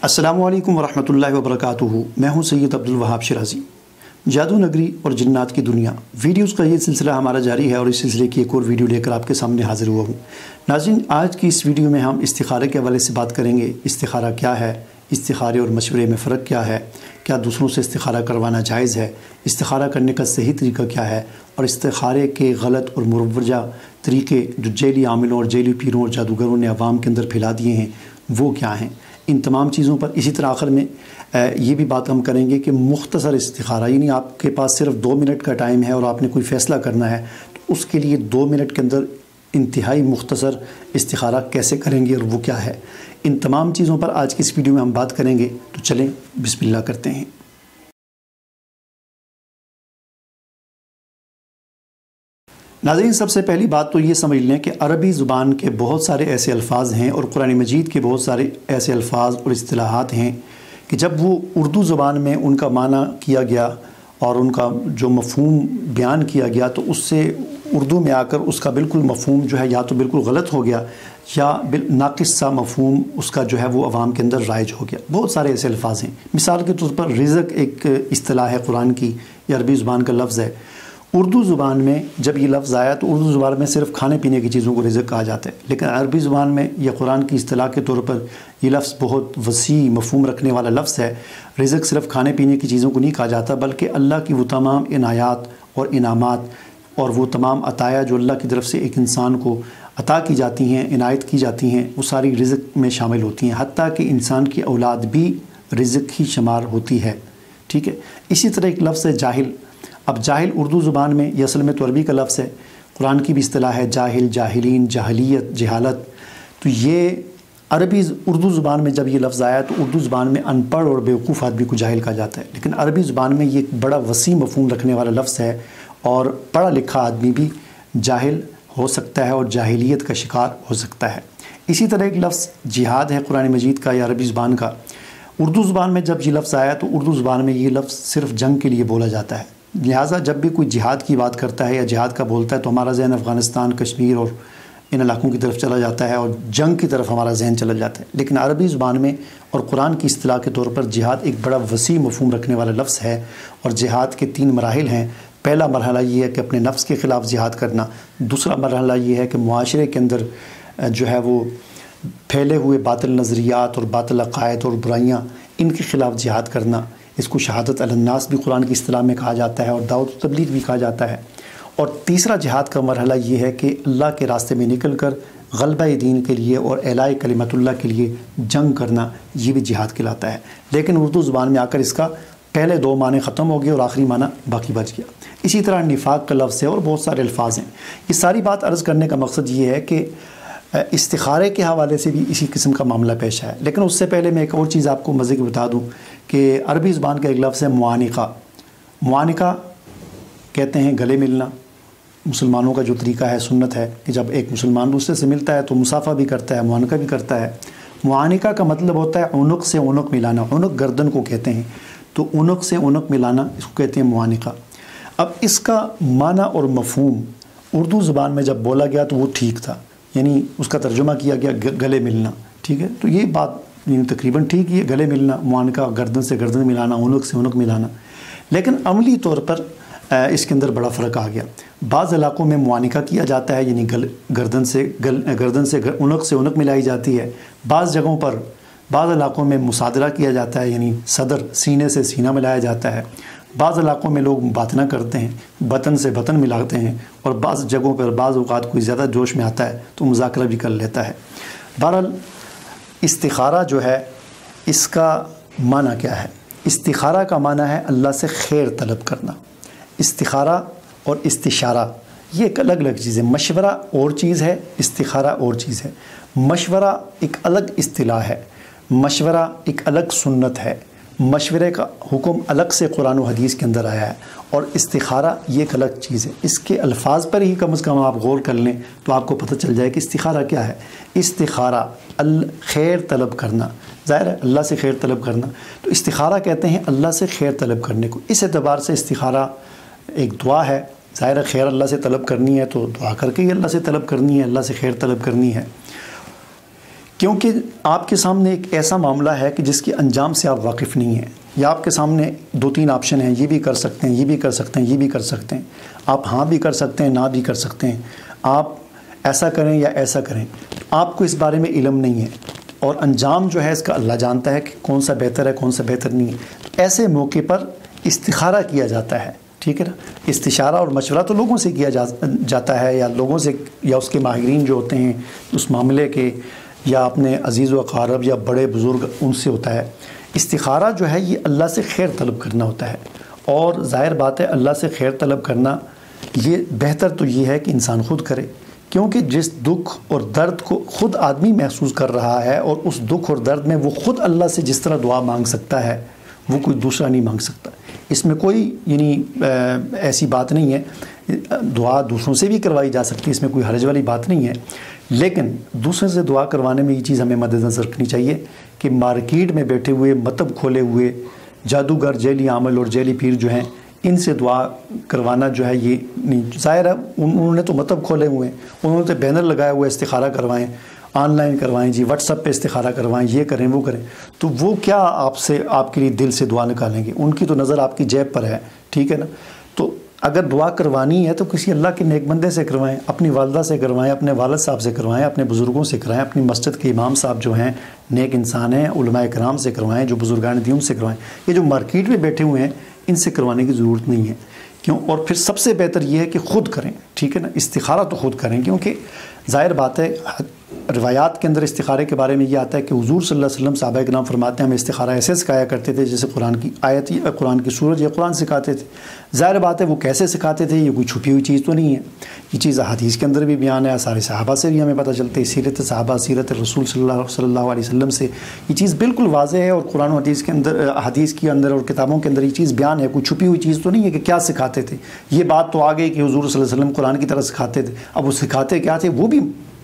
السلام علیکم ورحمۃ اللہ وبرکاتہ۔ میں ہوں سید عبدالوہاب شرازی۔ جادو نگری اور جنات کی دنیا ویڈیوز کا یہ سلسلہ ہمارا جاری ہے اور اس سلسلے کی ایک اور ویڈیو لے کر آپ کے سامنے حاضر ہوا ہوں۔ ناظرین، آج کی اس ویڈیو میں ہم استخارے کے حوالے سے بات کریں گے۔ استخارہ کیا ہے، استخارے اور مشورے میں فرق کیا ہے، کیا دوسروں سے استخارہ کروانا جائز ہے، استخارہ کرنے کا صحیح طریقہ کیا ہے، اور استخارے کے غلط اور مروجہ طریقے جو جیلی عاملوں اور جیلی پیروں اور جادوگروں نے عوام کے اندر پھیلا دیے ہیں وہ کیا ہیں۔ ان تمام چیزوں پر اسی طرح آخر میں یہ بھی بات ہم کریں گے کہ مختصر استخارہ، یعنی آپ کے پاس صرف 2 منٹ کا ٹائم ہے اور آپ نے کوئی فیصلہ کرنا ہے تو اس کے لیے 2 منٹ کے اندر انتہائی مختصر استخارہ کیسے کریں گے اور وہ کیا ہے۔ ان تمام چیزوں پر آج کی اس ویڈیو میں ہم بات کریں گے، تو چلیں بسم اللہ کرتے ہیں۔ ناظرین، سب سے پہلی بات تو یہ سمجھ لیں کہ عربی زبان کے بہت سارے ایسے الفاظ ہیں اور قرآن مجید کے بہت سارے ایسے الفاظ اور اصطلاحات ہیں کہ جب وہ اردو زبان میں ان کا معنی کیا گیا اور ان کا جو مفہوم بیان کیا گیا تو اس سے اردو میں آ کر اس کا بالکل مفہوم جو ہے یا تو بالکل غلط ہو گیا یا ناقص سا مفہوم اس کا جو ہے وہ عوام کے اندر رائج ہو گیا۔ بہت سارے ایسے الفاظ ہیں۔ مثال کے طور پر رزق ایک اصطلاح ہے قرآن کی، یہ عربی زبان کا لفظ ہے۔ اردو زبان میں جب یہ لفظ آیا تو اردو زبان میں صرف کھانے پینے کی چیزوں کو رزق کہا جاتا ہے، لیکن عربی زبان میں یا قرآن کی اصطلاح کے طور پر یہ لفظ بہت وسیع مفہوم رکھنے والا لفظ ہے۔ رزق صرف کھانے پینے کی چیزوں کو نہیں کہا جاتا، بلکہ اللہ کی وہ تمام عنایات اور انعامات اور وہ تمام عطایا جو اللہ کی طرف سے ایک انسان کو عطا کی جاتی ہیں، عنایت کی جاتی ہیں، وہ ساری رزق میں شامل ہوتی ہیں، حتیٰ کہ انسان کی اولاد بھی رزق ہی شمار ہوتی ہے۔ ٹھیک ہے، اسی طرح ایک لفظ ہے جاہل۔ اب جاہل اردو زبان میں یہ اصل میں تو عربی کا لفظ ہے، قرآن کی بھی اصطلاح ہے جاہل، جاہلین، جاہلیت، جہالت۔ تو یہ اردو زبان میں جب یہ لفظ آیا تو اردو زبان میں ان پڑھ اور بیوقوف آدمی کو جاہل کہا جاتا ہے، لیکن عربی زبان میں یہ ایک بڑا وسیع مفہوم رکھنے والا لفظ ہے اور پڑھا لکھا آدمی بھی جاہل ہو سکتا ہے اور جاہلیت کا شکار ہو سکتا ہے۔ اسی طرح ایک لفظ جہاد ہے قرآن مجید کا یا عربی زبان کا۔ اردو زبان میں جب یہ لفظ آیا تو اردو زبان میں یہ لفظ صرف جنگ کے لیے بولا جاتا ہے، لہٰذا جب بھی کوئی جہاد کی بات کرتا ہے یا جہاد کا بولتا ہے تو ہمارا ذہن افغانستان، کشمیر اور ان علاقوں کی طرف چلا جاتا ہے اور جنگ کی طرف ہمارا ذہن چلا جاتا ہے، لیکن عربی زبان میں اور قرآن کی اصطلاح کے طور پر جہاد ایک بڑا وسیع مفہوم رکھنے والا لفظ ہے اور جہاد کے 3 مراحل ہیں۔ پہلا مرحلہ یہ ہے کہ اپنے نفس کے خلاف جہاد کرنا، دوسرا مرحلہ یہ ہے کہ معاشرے کے اندر جو ہے وہ پھیلے ہوئے باطل نظریات اور باطل عقائد اور برائیاں ان کے خلاف جہاد کرنا، اس کو شہادت علی الناس بھی قرآن کی اصطلاح میں کہا جاتا ہے اور دعوت و تبلیغ بھی کہا جاتا ہے۔ اور تیسرا جہاد کا مرحلہ یہ ہے کہ اللہ کے راستے میں نکل کر غلبہ دین کے لیے اور اعلاء کلمت اللہ کے لیے جنگ کرنا، یہ بھی جہاد کہلاتا ہے۔ لیکن اردو زبان میں آ کر اس کا پہلے 2 معنی ختم ہو گئے اور آخری معنی باقی بچ گیا۔ اسی طرح نفاق کا لفظ ہے اور بہت سارے الفاظ ہیں۔ یہ ساری بات عرض کرنے کا مقصد یہ ہے کہ استخارے کے حوالے سے بھی اسی قسم کا معاملہ پیش ہے، لیکن اس سے پہلے میں ایک اور چیز آپ کو مزے کی بتا دوں کہ عربی زبان کا ایک لفظ ہے معانقہ۔ معانقہ کہتے ہیں گلے ملنا۔ مسلمانوں کا جو طریقہ ہے، سنت ہے کہ جب ایک مسلمان دوسرے سے ملتا ہے تو مصافحہ بھی کرتا ہے، معانقہ بھی کرتا ہے۔ معانقہ کا مطلب ہوتا ہے عنق سے عنق ملانا، عنق گردن کو کہتے ہیں، تو عنق سے عنق ملانا اس کو کہتے ہیں معانقہ۔ اب اس کا معنی اور مفہوم اردو زبان میں جب بولا گیا تو وہ ٹھیک تھا، یعنی اس کا ترجمہ کیا گیا گلے ملنا، ٹھیک ہے، تو یہ بات یعنی تقریباً ٹھیک ہی ہے، گلے ملنا، معانقہ گردن سے گردن ملانا، عنق سے عنق ملانا۔ لیکن عملی طور پر اس کے اندر بڑا فرق آ گیا۔ بعض علاقوں میں معانقہ کیا جاتا ہے، یعنی گردن سے عنق سے عنق ملائی جاتی ہے۔ بعض جگہوں پر بعض علاقوں میں مصادرہ کیا جاتا ہے، یعنی صدر سینے سے سینہ ملایا جاتا ہے۔ بعض علاقوں میں لوگ مباطنہ کرتے ہیں، بطن سے بطن ملاتے ہیں، اور بعض جگہوں پر بعض اوقات کوئی زیادہ جوش میں آتا ہے تو مذاکرہ بھی کر لیتا ہے۔ بہرحال استخارہ جو ہے اس کا معنی کیا ہے؟ استخارہ کا معنی ہے اللہ سے خیر طلب کرنا۔ استخارہ اور استشارہ یہ ایک الگ الگ چیز ہے۔ مشورہ اور چیز ہے، استخارہ اور چیز ہے۔ مشورہ ایک الگ اصطلاح ہے، مشورہ ایک الگ سنت ہے، مشورے کا حکم الگ سے قرآن و حدیث کے اندر آیا ہے، اور استخارہ یہ ایک الگ چیز ہے۔ اس کے الفاظ پر ہی کم از کم آپ غور کر لیں تو آپ کو پتہ چل جائے کہ استخارہ کیا ہے۔ استخارہ خیر طلب کرنا، ظاہر ہے اللہ سے خیر طلب کرنا، تو استخارہ کہتے ہیں اللہ سے خیر طلب کرنے کو۔ اس اعتبار سے استخارہ ایک دعا ہے، ظاہر ہے خیر اللہ سے طلب کرنی ہے تو دعا کر کے ہی اللہ سے طلب کرنی ہے، اللہ سے خیر طلب کرنی ہے۔ کیونکہ آپ کے سامنے ایک ایسا معاملہ ہے کہ جس کے انجام سے آپ واقف نہیں ہیں، یا آپ کے سامنے 2-3 آپشن ہیں، یہ بھی کر سکتے ہیں، یہ بھی کر سکتے ہیں، یہ بھی کر سکتے ہیں، آپ ہاں بھی کر سکتے ہیں، نہ بھی کر سکتے ہیں، آپ ایسا کریں یا ایسا کریں، آپ کو اس بارے میں علم نہیں ہے، اور انجام جو ہے اس کا اللہ جانتا ہے کہ کون سا بہتر ہے، کون سا بہتر نہیں ہے۔ ایسے موقع پر استخارہ کیا جاتا ہے، ٹھیک ہے نا۔ استشارہ اور مشورہ تو لوگوں سے کیا جاتا ہے، یا لوگوں سے، یا اس کے ماہرین جو ہوتے ہیں اس معاملے کے، یا اپنے عزیز و اقارب یا بڑے بزرگ، ان سے ہوتا ہے۔ استخارہ جو ہے یہ اللہ سے خیر طلب کرنا ہوتا ہے، اور ظاہر بات ہے اللہ سے خیر طلب کرنا یہ بہتر تو یہ ہے کہ انسان خود کرے، کیونکہ جس دکھ اور درد کو خود آدمی محسوس کر رہا ہے، اور اس دکھ اور درد میں وہ خود اللہ سے جس طرح دعا مانگ سکتا ہے وہ کوئی دوسرا نہیں مانگ سکتا۔ اس میں کوئی ایسی بات نہیں ہے، دعا دوسروں سے بھی کروائی جا سکتی ہے، اس میں کوئی حرج والی بات نہیں ہے، لیکن دوسرے سے دعا کروانے میں یہ چیز ہمیں مد نظر رکھنی چاہیے کہ مارکیٹ میں بیٹھے ہوئے مطب کھولے ہوئے جادوگر، جیلی عامل اور جیلی پیر جو ہیں، ان سے دعا کروانا جو ہے یہ نہیں۔ ظاہر ہے انہوں نے تو مطب کھولے ہوئے ہیں، انہوں نے تو بینر لگایا ہوا ہے استخارہ کروائیں، آن لائن کروائیں جی، واٹس ایپ پہ استخارہ کروائیں، یہ کریں وہ کریں، تو وہ کیا آپ سے، آپ کے لیے دل سے دعا نکالیں گے؟ ان کی تو نظر آپ کی جیب پر ہے، ٹھیک ہے نا۔ تو اگر دعا کروانی ہے تو کسی اللہ کے نیک بندے سے کروائیں، اپنی والدہ سے کروائیں، اپنے والد صاحب سے کروائیں، اپنے بزرگوں سے کروائیں، اپنی مسجد کے امام صاحب جو ہیں نیک انسان ہیں، علماء کرام سے کروائیں، جو بزرگان دین سے کروائیں۔ یہ جو مارکیٹ میں بیٹھے ہوئے ہیں ان سے کروانے کی ضرورت نہیں ہے، کیوں؟ اور پھر سب سے بہتر یہ ہے کہ خود کریں، ٹھیک ہے نا۔ استخارہ تو خود کریں، کیونکہ ظاہر بات ہے روایات کے اندر استخارے کے بارے میں یہ آتا ہے کہ حضور صلی اللہ علیہ وسلم، صحابہ کرام فرماتے ہیں ہمیں استخارہ ایسے سکھایا کرتے تھے جیسے قرآن کی آیت یا قرآن کی سورج یا قرآن سکھاتے تھے۔ ظاہر بات ہے وہ کیسے سکھاتے تھے، یہ کوئی چھپی ہوئی چیز تو نہیں ہے، یہ چیز حدیث کے اندر بھی بیان ہے، سارے صحابہ سے بھی ہمیں پتہ چلتے ہے، سیرت صحابہ، سیرت رسول صلی اللہ علیہ وسلم سے یہ چیز بالکل واضح ہے، اور قرآن و حدیث کے اندر، حدیث کے اندر اور کتابوں کے اندر یہ چیز بیان ہے، کوئی چھپی ہوئی چیز تو نہیں ہے کہ کیا سکھاتے تھے۔ یہ بات تو آ گئی کہ حضور صلی اللہ علیہ وسلم قرآن کی طرح سکھاتے تھے، اب وہ سکھاتے کیا تھے وہ بھی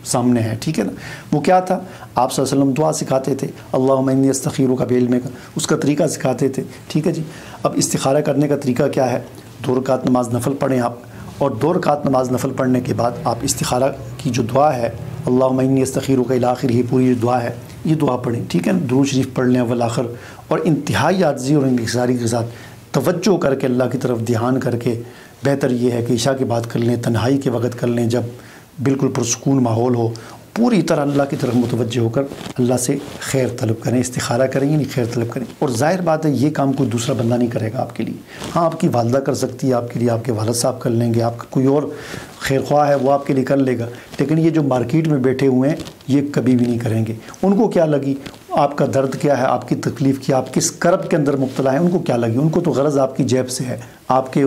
سامنے ہے، ٹھیک ہے نا۔ وہ کیا تھا؟ آپ صلی اللہ علیہ وسلم دعا سکھاتے تھے، اللہم انی استخیرک بعلمک، اس کا طریقہ سکھاتے تھے، ٹھیک ہے جی۔ اب استخارہ کرنے کا طریقہ کیا ہے؟ 2 رکعت نماز نفل پڑھیں آپ، اور 2 رکعت نماز نفل پڑھنے کے بعد آپ استخارہ کی جو دعا ہے، اللہم انی استخیرک الی آخر، یہ پوری جو دعا ہے یہ دعا پڑھیں، ٹھیک ہے نا۔ درود شریف پڑھ لیں اول آخر، اور انتہائی عاجزی اور انکساری کے ساتھ توجہ کر کے اللہ کی طرف دھیان کر کے، بہتر یہ ہے کہ عشاء کے بعد کر لیں، تنہائی کے وقت کر لیں، جب بالکل پرسکون ماحول ہو، پوری طرح اللہ کی طرف متوجہ ہو کر اللہ سے خیر طلب کریں، استخارہ کریں، یعنی خیر طلب کریں۔ اور ظاہر بات ہے یہ کام کوئی دوسرا بندہ نہیں کرے گا آپ کے لیے، ہاں آپ کی والدہ کر سکتی ہے آپ کے لیے، آپ کے والد صاحب کر لیں گے، آپ کا کوئی اور خیر خواہ ہے وہ آپ کے لیے کر لے گا، لیکن یہ جو مارکیٹ میں بیٹھے ہوئے ہیں یہ کبھی بھی نہیں کریں گے۔ ان کو کیا لگی آپ کا درد کیا ہے، آپ کی تکلیف کیا، آپ کس کرب کے اندر مبتلا ہیں، ان کو کیا لگی؟ ان کو تو غرض آپ کی جیب سے ہے، آپ کے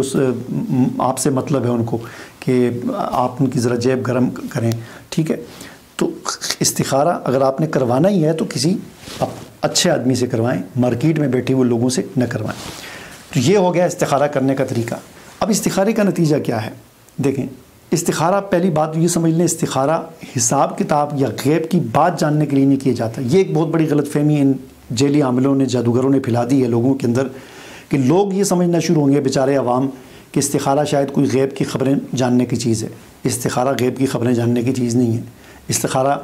آپ سے مطلب ہے ان کو کہ آپ ان کی ذرا جیب گرم کریں، ٹھیک ہے۔ تو استخارہ اگر آپ نے کروانا ہی ہے تو کسی اچھے آدمی سے کروائیں، مارکیٹ میں بیٹھے ہوئے لوگوں سے نہ کروائیں۔ تو یہ ہو گیا استخارہ کرنے کا طریقہ۔ اب استخارے کا نتیجہ کیا ہے؟ دیکھیں، استخارہ پہلی بات یہ سمجھ لیں، استخارہ حساب کتاب یا غیب کی بات جاننے کے لیے نہیں کیا جاتا۔ یہ ایک بہت بڑی غلط فہمی ان جیلی عاملوں نے، جادوگروں نے پھیلا دی ہے لوگوں کے اندر، کہ لوگ یہ سمجھنا شروع ہوں گے بیچارے عوام کہ استخارہ شاید کوئی غیب کی خبریں جاننے کی چیز ہے۔ استخارہ غیب کی خبریں جاننے کی چیز نہیں ہے، استخارہ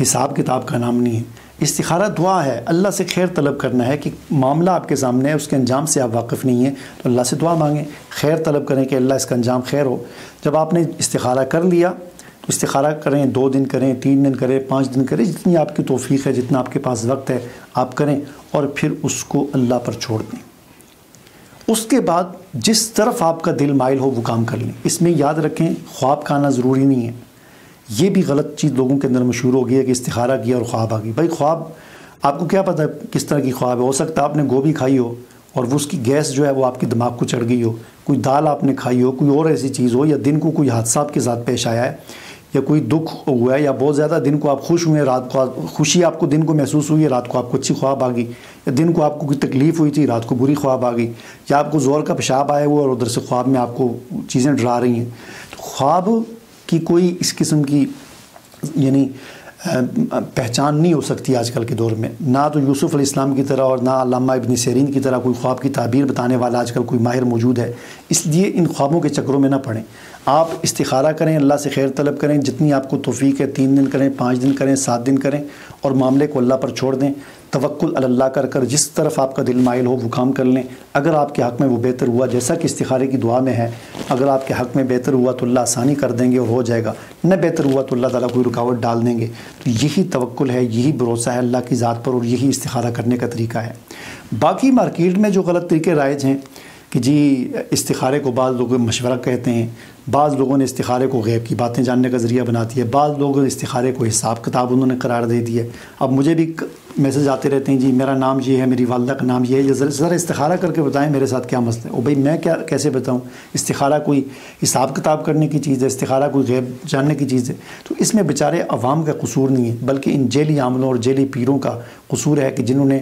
حساب کتاب کا نام نہیں ہے، استخارہ دعا ہے، اللہ سے خیر طلب کرنا ہے کہ معاملہ آپ کے سامنے ہے، اس کے انجام سے آپ واقف نہیں ہیں تو اللہ سے دعا مانگیں، خیر طلب کریں کہ اللہ اس کا انجام خیر ہو۔ جب آپ نے استخارہ کر لیا تو استخارہ کریں، 2 دن کریں، 3 دن کریں، 5 دن کریں، جتنی آپ کی توفیق ہے، جتنا آپ کے پاس وقت ہے آپ کریں، اور پھر اس کو اللہ پر چھوڑ دیں۔ اس کے بعد جس طرف آپ کا دل مائل ہو وہ کام کر لیں۔ اس میں یاد رکھیں خواب کا آنا ضروری نہیں ہے، یہ بھی غلط چیز لوگوں کے اندر مشہور ہو گئی ہے کہ استخارہ کیا اور خواب آ گئی۔ بھائی خواب آپ کو کیا پتہ کس طرح کی خواب ہے؟ ہو سکتا ہے آپ نے گوبھی کھائی ہو اور وہ اس کی گیس جو ہے وہ آپ کے دماغ کو چڑھ گئی ہو، کوئی دال آپ نے کھائی ہو، کوئی اور ایسی چیز ہو، یا دن کو کوئی حادثہ آپ کے ساتھ پیش آیا ہے، یا کوئی دکھ ہوا ہے، یا بہت زیادہ دن کو آپ خوش ہوئے، رات کو خوشی آپ کو دن کو محسوس ہوئی ہے، رات کو آپ کو اچھی خواب آ گئی، یا دن کو آپ کو کوئی تکلیف ہوئی تھی، رات کو بری خواب آ گئی، یا آپ کو زور کا پیشاب آیا ہوا اور ادھر سے خواب میں آپ کو چیزیں ڈرا رہی ہیں۔ تو خواب کی کوئی اس قسم کی یعنی پہچان نہیں ہو سکتی آج کل کے دور میں، نہ تو یوسف علیہ السلام کی طرح اور نہ علامہ ابن سیرین کی طرح کوئی خواب کی تعبیر بتانے والا آج کل کوئی ماہر موجود ہے، اس لیے ان خوابوں کے چکروں میں نہ پڑیں۔ آپ استخارہ کریں، اللہ سے خیر طلب کریں، جتنی آپ کو توفیق ہے 3 دن کریں، 5 دن کریں، 7 دن کریں، اور معاملے کو اللہ پر چھوڑ دیں۔ توکل علی اللہ کر جس طرف آپ کا دل مائل ہو وہ کام کر لیں۔ اگر آپ کے حق میں وہ بہتر ہوا، جیسا کہ استخارے کی دعا میں ہے، اگر آپ کے حق میں بہتر ہوا تو اللہ آسانی کر دیں گے اور ہو جائے گا، نہ بہتر ہوا تو اللہ تعالیٰ کوئی رکاوٹ ڈال دیں گے۔ تو یہی توکل ہے، یہی بھروسہ ہے اللہ کی ذات پر، اور یہی استخارہ کرنے کا طریقہ ہے۔ باقی مارکیٹ میں جو غلط طریقے رائج ہیں کہ جی استخارے کو بعض لوگ مشورہ کہتے ہیں، بعض لوگوں نے استخارے کو غیب کی باتیں جاننے کا ذریعہ بنا دیا، بعض لوگ استخارے کو حساب کتاب انہوں نے قرار دے دیا۔ اب مجھے بھی میسج آتے رہتے ہیں، جی میرا نام یہ ہے، میری والدہ کا نام یہ ہے، ذرا استخارہ کر کے بتائیں میرے ساتھ کیا مسئلہ ہے۔ او بھائی میں کیسے بتاؤں؟ استخارہ کوئی حساب کتاب کرنے کی چیز ہے، استخارہ کوئی غیب جاننے کی چیز ہے؟ تو اس میں بیچارے عوام کا قصور نہیں ہے، بلکہ ان جیلی عاملوں اور جیلی پیروں کا قصور ہے کہ جنہوں نے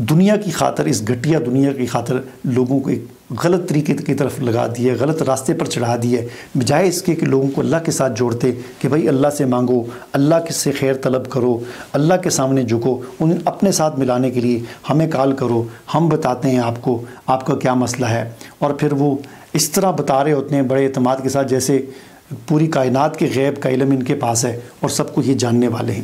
دنیا کی خاطر، اس گھٹیا دنیا کی خاطر لوگوں کو ایک غلط طریقے کی طرف لگا دیا، غلط راستے پر چڑھا دیا، بجائے اس کے کہ لوگوں کو اللہ کے ساتھ جوڑتے کہ بھائی اللہ سے مانگو، اللہ سے خیر طلب کرو، اللہ کے سامنے جھکو، انہیں اپنے ساتھ ملانے کے لیے ہمیں کال کرو، ہم بتاتے ہیں آپ کو آپ کا کیا مسئلہ ہے۔ اور پھر وہ اس طرح بتا رہے ہوتے ہیں بڑے اعتماد کے ساتھ جیسے پوری کائنات کے غیب کا علم ان کے پاس ہے اور سب کو یہ جاننے والے ہیں۔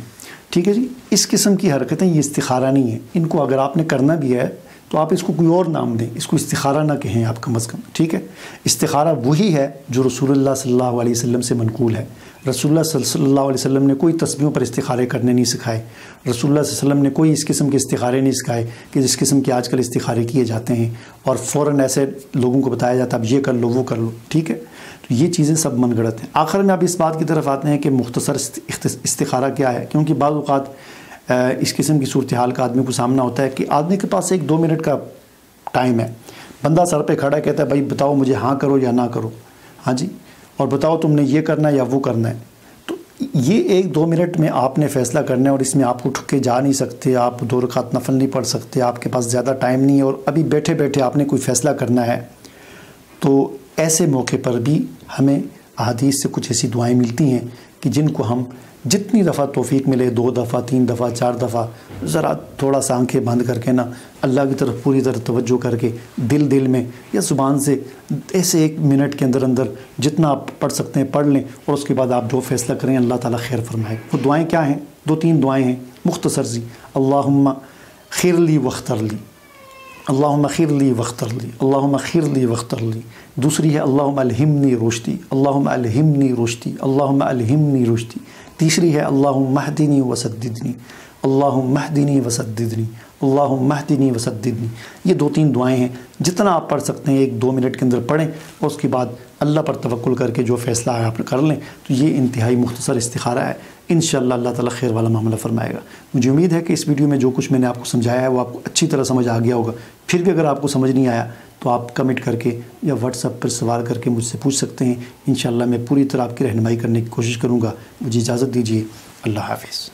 ٹھیک ہے جی، اس قسم کی حرکتیں یہ استخارہ نہیں ہیں۔ ان کو اگر آپ نے کرنا بھی ہے تو آپ اس کو کوئی اور نام دیں، اس کو استخارہ نہ کہیں آپ کم از کم، ٹھیک ہے؟ استخارہ وہی ہے جو رسول اللہ صلی اللہ علیہ وسلم سے منقول ہے۔ رسول اللہ صلی اللہ علیہ وسلم نے کوئی تسبیحوں پر استخارے کرنے نہیں سکھائے، رسول اللہ صلی اللہ علیہ وسلم نے کوئی اس قسم کے استخارے نہیں سکھائے کہ جس قسم کے آج کل استخارے کیے جاتے ہیں اور فوراً ایسے لوگوں کو بتایا جاتا ہے اب یہ کر لو وہ کر لو، ٹھیک ہے؟ تو یہ چیزیں سب من گھڑت ہیں۔ آخر میں اب اس بات کی طرف آتے ہیں کہ مختصر استخارہ کیا ہے، کیونکہ بعض اوقات اس قسم کی صورتحال کا آدمی کو سامنا ہوتا ہے کہ آدمی کے پاس 1-2 منٹ کا ٹائم ہے، بندہ سر پہ کھڑا کہتا ہے بھائی بتاؤ مجھے ہاں کرو یا نہ کرو، ہاں جی، اور بتاؤ تم نے یہ کرنا ہے یا وہ کرنا ہے۔ تو یہ 1-2 منٹ میں آپ نے فیصلہ کرنا ہے، اور اس میں آپ اٹھ کے جا نہیں سکتے، آپ 2 رکعت نفل نہیں پڑھ سکتے، آپ کے پاس زیادہ ٹائم نہیں ہے، اور ابھی بیٹھے بیٹھے آپ نے کوئی فیصلہ کرنا ہے۔ تو ایسے موقع پر بھی ہمیں احادیث سے کچھ ایسی دعائیں ملتی ہیں کہ جن کو ہم جتنی دفعہ توفیق ملے، 2 دفعہ 3 دفعہ 4 دفعہ، ذرا تھوڑا سا آنکھیں بند کر کے نا اللہ کی طرف پوری طرح توجہ کر کے دل میں یا زبان سے ایسے 1 منٹ کے اندر جتنا آپ پڑھ سکتے ہیں پڑھ لیں، اور اس کے بعد آپ جو فیصلہ کریں اللہ تعالیٰ خیر فرمائے۔ وہ دعائیں کیا ہیں؟ 2-3 دعائیں ہیں مختصر سی۔ اللہم خیر لی واختر لی، اللہم خیر لی واختر لی، اللہم خیر لی واختر لی۔ دوسری ہے اللہم الہمنی رشدی، اللہم الہمنی رشدی، اللہم الہمنی رشدی۔ تیسری ہے اللہم اہدنی وسددنی، اللہم اہدنی وسددنی، اللہم اہدنی وسددنی۔ یہ 2-3 دعائیں ہیں، جتنا آپ پڑھ سکتے ہیں 1-2 منٹ کے اندر پڑھیں، اور اس کے بعد اللہ پر توکل کر کے جو فیصلہ ہے آپ کر لیں۔ تو یہ انتہائی مختصر استخارہ ہے، انشاءاللہ اللہ تعالیٰ خیر والا معاملہ فرمائے گا۔ مجھے امید ہے کہ اس ویڈیو میں جو کچھ میں نے آپ کو سمجھایا ہے وہ آپ کو اچھی طرح سمجھ آ گیا ہوگا۔ پھر بھی اگر آپ کو سمجھ نہیں آیا تو آپ کمنٹ کر کے یا واٹس ایپ پر سوال کر کے مجھ سے پوچھ سکتے ہیں، انشاءاللہ میں پوری طرح آپ کی رہنمائی کرنے کی کوشش کروں گا۔ مجھے اجازت دیجیے، اللہ حافظ۔